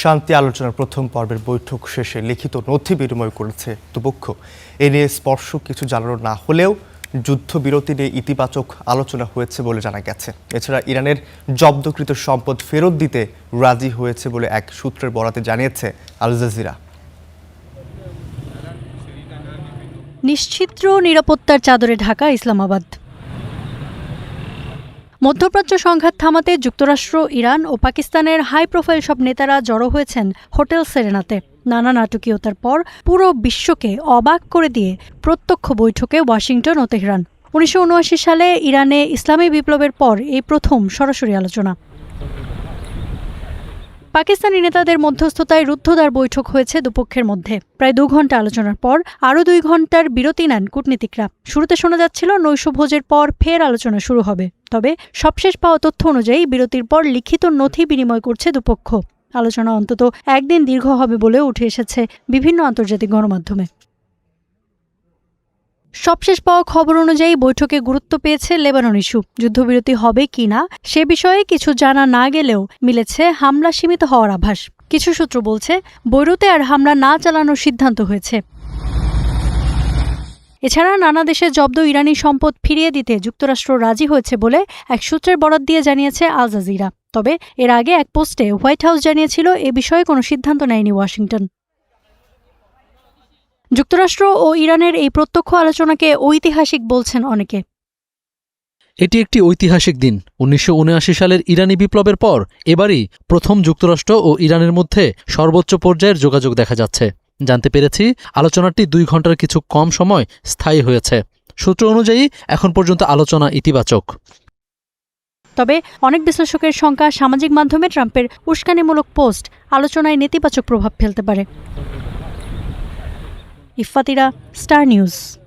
শান্তি আলোচনার প্রথম পর্বের বৈঠক শেষে লিখিত নথি বিনিময় করেছে দুপক্ষ। এ নিয়ে স্পষ্ট কিছু জানানো না হলেও যুদ্ধবিরতি নিয়ে ইতিবাচক আলোচনা হয়েছে বলে জানা গেছে। এছাড়া ইরানের জব্দকৃত সম্পদ ফেরত দিতে রাজি হয়েছে বলে এক সূত্রের বরাতে জানিয়েছে আল জাজিরা। নিশ্চিদ্র নিরাপত্তার চাদরে ঢাকা ইসলামাবাদ। মধ্যপ্রাচ্য সংঘাত থামাতে যুক্তরাষ্ট্র, ইরান ও পাকিস্তানের হাই প্রোফাইল সব নেতারা জড়ো হয়েছেন হোটেল সেরেনাতে। নানা নাটকীয়তার পর পুরো বিশ্বকে অবাক করে দিয়ে প্রত্যক্ষ বৈঠকে ওয়াশিংটন ও তেহরান। 1979 সালে ইরানে ইসলামী বিপ্লবের পর এই প্রথম সরাসরি আলোচনা। পাকিস্তানি নেতাদের মধ্যস্থতায় রুদ্ধদ্বার বৈঠক হয়েছে দুপক্ষের মধ্যে। প্রায় 2 ঘন্টা আলোচনার পর আরও 2 ঘন্টার বিরতি নেন কূটনীতিকরা। শুরুতে শোনা যাচ্ছিল নৈশভোজের পর ফের আলোচনা শুরু হবে, তবে সবশেষ পাওয়া তথ্য অনুযায়ী বিরতির পর লিখিত নথি বিনিময় করছে দুপক্ষ। আলোচনা অন্তত একদিন দীর্ঘ হবে বলেও উঠে এসেছে বিভিন্ন আন্তর্জাতিক গণমাধ্যমে। সবশেষ পাওয়া খবর অনুযায়ী বৈঠকে গুরুত্ব পেয়েছে লেবানন ইস্যু। যুদ্ধবিরতি হবে কিনা সে বিষয়ে কিছু জানা না গেলেও মিলেছে হামলা সীমিত হওয়ার আভাস। কিছু সূত্র বলছে বৈরুতে আর হামলা না চালানোর সিদ্ধান্ত হয়েছে। এছাড়া নানা দেশে জব্দ ইরানি সম্পদ ফিরিয়ে দিতে যুক্তরাষ্ট্র রাজি হয়েছে বলে এক সূত্রের বরাত দিয়ে জানিয়েছে আল জাজিরা। তবে এর আগে এক পোস্টে হোয়াইট হাউস জানিয়েছিল এ বিষয়ে কোনো সিদ্ধান্ত নেয়নি ওয়াশিংটন। যুক্তরাষ্ট্র ও ইরানের এই প্রত্যক্ষ আলোচনাকে ঐতিহাসিক বলছেন অনেকে। এটি একটি ঐতিহাসিক দিন। 1979 সালের ইরানি বিপ্লবের পর এবারই প্রথম যুক্তরাষ্ট্র ও ইরানের মধ্যে সর্বোচ্চ পর্যায়ের যোগাযোগ দেখা যাচ্ছে। জানতে পেরেছি আলোচনাটি 2 ঘন্টার কিছু কম সময় স্থায়ী হয়েছে। সূত্র অনুযায়ী এখন পর্যন্ত আলোচনা ইতিবাচক। তবে অনেক বিশ্লেষকের শঙ্কা, সামাজিক মাধ্যমে ট্রাম্পের উস্কানিমূলক পোস্ট আলোচনায় নেতিবাচক প্রভাব ফেলতে পারে। ইফাতিরা, স্টার নিউজ।